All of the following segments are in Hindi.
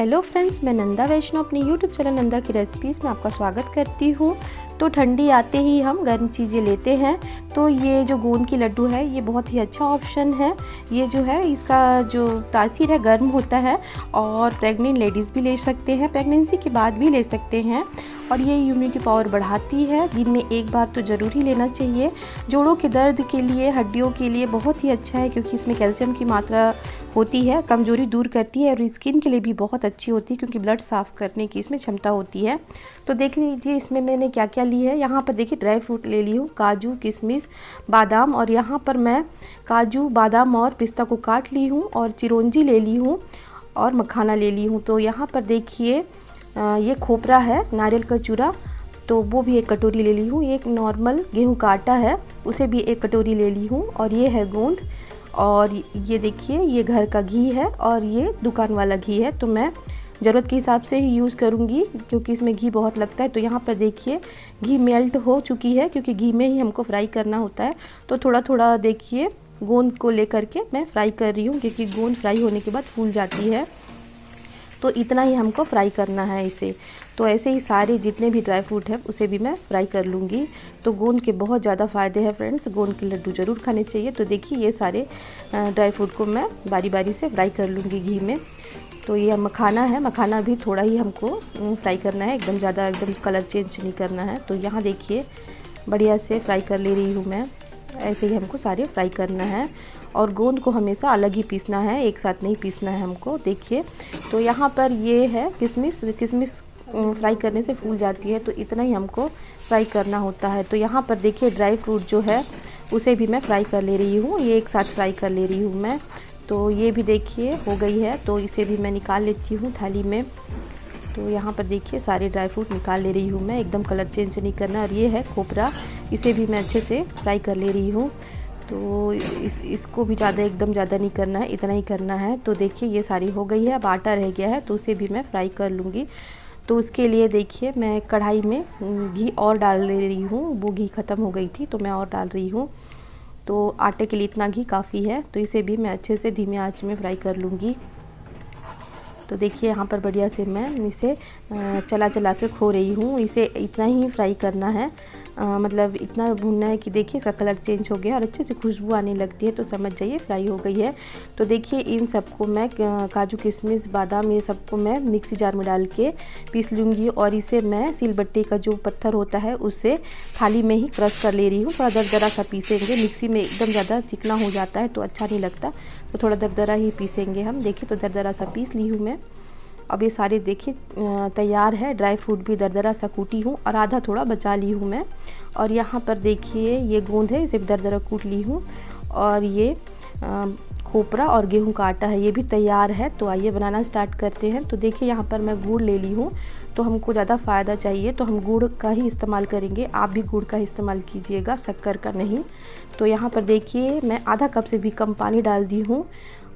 हेलो फ्रेंड्स, मैं नंदा वैष्णव अपनी यूट्यूब चैनल नंदा की रेसिपीज़ में आपका स्वागत करती हूँ। तो ठंडी आते ही हम गर्म चीज़ें लेते हैं, तो ये जो गोंद की लड्डू है ये बहुत ही अच्छा ऑप्शन है। ये जो है इसका जो तासीर है गर्म होता है और प्रेग्नेंट लेडीज़ भी ले सकते हैं, प्रेगनेंसी के बाद भी ले सकते हैं और ये इम्यूनिटी पावर बढ़ाती है। दिन में एक बार तो ज़रूर ही लेना चाहिए। जोड़ों के दर्द के लिए, हड्डियों के लिए बहुत ही अच्छा है क्योंकि इसमें कैल्शियम की मात्रा होती है, कमज़ोरी दूर करती है और स्किन के लिए भी बहुत अच्छी होती है क्योंकि ब्लड साफ़ करने की इसमें क्षमता होती है। तो देख लीजिए इसमें मैंने क्या क्या ली है। यहाँ पर देखिए ड्राई फ्रूट ले ली हूँ, काजू, किशमिश, बादाम, और यहाँ पर मैं काजू, बादाम और पिस्ता को काट ली हूँ और चिरौंजी ले ली हूँ और मखाना ले ली हूँ। तो यहाँ पर देखिए ये खोपरा है, नारियल का चूरा, तो वो भी एक कटोरी ले ली हूँ। एक नॉर्मल गेहूं का आटा है, उसे भी एक कटोरी ले ली हूँ। और ये है गोंद, और ये देखिए ये घर का घी है और ये दुकान वाला घी है। तो मैं ज़रूरत के हिसाब से ही यूज़ करूँगी क्योंकि इसमें घी बहुत लगता है। तो यहाँ पर देखिए घी मेल्ट हो चुकी है क्योंकि घी में ही हमको फ्राई करना होता है। तो थोड़ा थोड़ा देखिए गोंद को लेकर के मैं फ्राई कर रही हूँ क्योंकि गोंद फ्राई होने के बाद फूल जाती है। तो इतना ही हमको फ्राई करना है इसे। तो ऐसे ही सारे जितने भी ड्राई फ्रूट है उसे भी मैं फ्राई कर लूँगी। तो गोंद के बहुत ज़्यादा फ़ायदे हैं फ्रेंड्स, गोंद के लड्डू ज़रूर खाने चाहिए। तो देखिए ये सारे ड्राई फ्रूट को मैं बारी बारी से फ्राई कर लूँगी घी में। तो ये मखाना है, मखाना भी थोड़ा ही हमको फ्राई करना है, एकदम ज़्यादा एकदम कलर चेंज नहीं करना है। तो यहाँ देखिए बढ़िया से फ्राई कर ले रही हूँ मैं। ऐसे ही हमको सारे फ्राई करना है और गोंद को हमेशा अलग ही पीसना है, एक साथ नहीं पीसना है हमको। देखिए तो यहाँ पर ये है किशमिश, किशमिश फ्राई करने से फूल जाती है, तो इतना ही हमको फ्राई करना होता है। तो यहाँ पर देखिए ड्राई फ्रूट जो है उसे भी मैं फ्राई कर ले रही हूँ, ये एक साथ फ्राई कर ले रही हूँ मैं। तो ये भी देखिए हो गई है, तो इसे भी मैं निकाल लेती हूँ थाली में। तो यहाँ पर देखिए सारे ड्राई फ्रूट निकाल ले रही हूँ मैं, एकदम कलर चेंज नहीं करना। और ये है खोपरा, इसे भी मैं अच्छे से फ्राई कर ले रही हूँ। तो इसको भी ज़्यादा एकदम ज़्यादा नहीं करना है, इतना ही करना है। तो देखिए ये सारी हो गई है, अब आटा रह गया है तो उसे भी मैं फ्राई कर लूँगी। तो उसके लिए देखिए मैं कढ़ाई में घी और डाल ले रही हूँ, वो घी ख़त्म हो गई थी तो मैं और डाल रही हूँ। तो आटे के लिए इतना घी काफ़ी है, तो इसे भी मैं अच्छे से धीमी आंच में फ्राई कर लूँगी। तो देखिए यहाँ पर बढ़िया से मैं इसे चला चला के खो रही हूँ। इसे इतना ही फ्राई करना है, मतलब इतना भूनना है कि देखिए इसका कलर चेंज हो गया और अच्छे से खुशबू आने लगती है, तो समझ जाइए फ्राई हो गई है। तो देखिए इन सबको मैं काजू, किशमिश, बादाम, ये सबको मैं मिक्सी जार में डाल के पीस लूँगी और इसे मैं सिलबट्टे का जो पत्थर होता है उससे थाली में ही क्रश कर ले रही हूँ। थोड़ा दरदरा सा पीसेंगे, मिक्सी में एकदम ज़्यादा चिकना हो जाता है तो अच्छा नहीं लगता, तो थोड़ा दरदरा ही पीसेंगे हम। देखिए तो दरदरा सा पीस ली हूँ मैं। अब ये सारे देखिए तैयार है, ड्राई फ्रूट भी दरदरा सा कूटी हूँ और आधा थोड़ा बचा ली हूँ मैं। और यहाँ पर देखिए ये गोंद है, इसे भी दरदरा कूट ली हूँ। और ये खोपरा और गेहूं का आटा है, ये भी तैयार है। तो आइए बनाना स्टार्ट करते हैं। तो देखिए यहाँ पर मैं गुड़ ले ली हूँ, तो हमको ज़्यादा फ़ायदा चाहिए तो हम गुड़ का ही इस्तेमाल करेंगे। आप भी गुड़ का इस्तेमाल कीजिएगा, शक्कर का नहीं। तो यहाँ पर देखिए मैं आधा कप से भी कम पानी डाल दी हूँ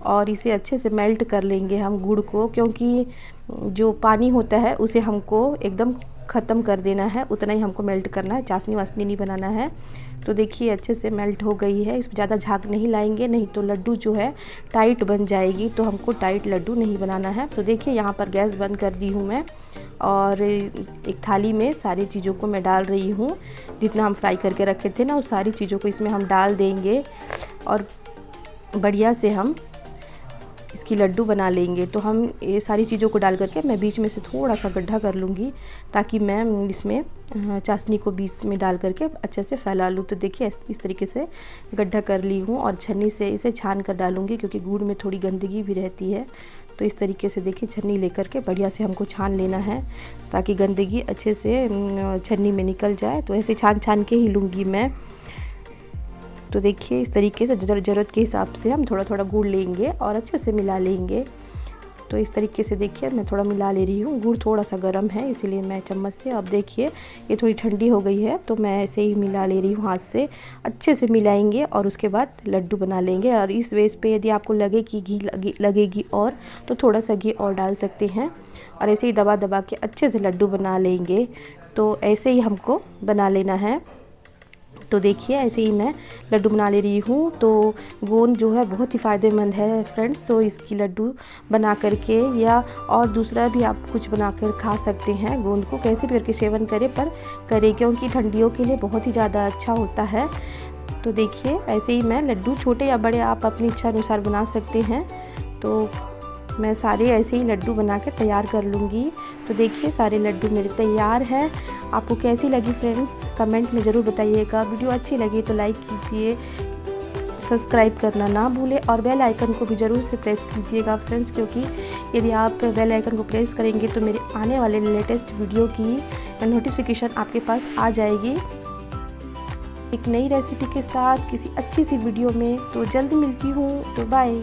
और इसे अच्छे से मेल्ट कर लेंगे हम गुड़ को, क्योंकि जो पानी होता है उसे हमको एकदम ख़त्म कर देना है, उतना ही हमको मेल्ट करना है, चाशनी वाशनी नहीं बनाना है। तो देखिए अच्छे से मेल्ट हो गई है, इस पर ज़्यादा झाग नहीं लाएंगे, नहीं तो लड्डू जो है टाइट बन जाएगी, तो हमको टाइट लड्डू नहीं बनाना है। तो देखिए यहाँ पर गैस बंद कर दी हूँ मैं और एक थाली में सारी चीज़ों को मैं डाल रही हूँ। जितना हम फ्राई करके रखे थे ना, उस सारी चीज़ों को इसमें हम डाल देंगे और बढ़िया से हम इसकी लड्डू बना लेंगे। तो हम ये सारी चीज़ों को डाल करके मैं बीच में से थोड़ा सा गड्ढा कर लूँगी ताकि मैं इसमें चाशनी को बीच में डाल करके अच्छे से फैला लूँ। तो देखिए इस तरीके से गड्ढा कर ली हूँ और छन्नी से इसे छान कर डालूँगी क्योंकि गुड़ में थोड़ी गंदगी भी रहती है। तो इस तरीके से देखिए छन्नी लेकर के बढ़िया से हमको छान लेना है ताकि गंदगी अच्छे से छन्नी में निकल जाए। तो ऐसे छान छान के ही लूँगी मैं। तो देखिए इस तरीके से ज़रूरत के हिसाब से हम थोड़ा थोड़ा गुड़ लेंगे और अच्छे से मिला लेंगे। तो इस तरीके से देखिए मैं थोड़ा मिला ले रही हूँ। गुड़ थोड़ा सा गर्म है इसीलिए मैं चम्मच से, अब देखिए ये थोड़ी ठंडी हो गई है तो मैं ऐसे ही मिला ले रही हूँ, हाथ से अच्छे से मिलाएंगे और उसके बाद लड्डू बना लेंगे। और इस वेस पे यदि आपको लगे कि घी लगेगी और तो थोड़ा सा घी और डाल सकते हैं और ऐसे ही दबा दबा के अच्छे से लड्डू बना लेंगे। तो ऐसे ही हमको बना लेना है। तो देखिए ऐसे ही मैं लड्डू बना ले रही हूँ। तो गोंद जो है बहुत ही फ़ायदेमंद है फ्रेंड्स, तो इसकी लड्डू बना करके या और दूसरा भी आप कुछ बनाकर खा सकते हैं। गोंद को कैसे भी करके सेवन करें, पर करें क्योंकि ठंडियों के लिए बहुत ही ज़्यादा अच्छा होता है। तो देखिए ऐसे ही मैं लड्डू छोटे या बड़े आप अपनी इच्छा अनुसार बना सकते हैं। तो मैं सारे ऐसे ही लड्डू बना के तैयार कर लूँगी। तो देखिए सारे लड्डू मेरे तैयार हैं। आपको कैसी लगी फ्रेंड्स कमेंट में ज़रूर बताइएगा। वीडियो अच्छी लगी तो लाइक कीजिए, सब्सक्राइब करना ना भूलें और बेल आइकन को भी ज़रूर से प्रेस कीजिएगा फ्रेंड्स, क्योंकि यदि आप बेल आइकन को प्रेस करेंगे तो मेरे आने वाले लेटेस्ट वीडियो की नोटिफिकेशन आपके पास आ जाएगी एक नई रेसिपी के साथ किसी अच्छी सी वीडियो में। तो जल्दी मिलती हूँ, तो बाय।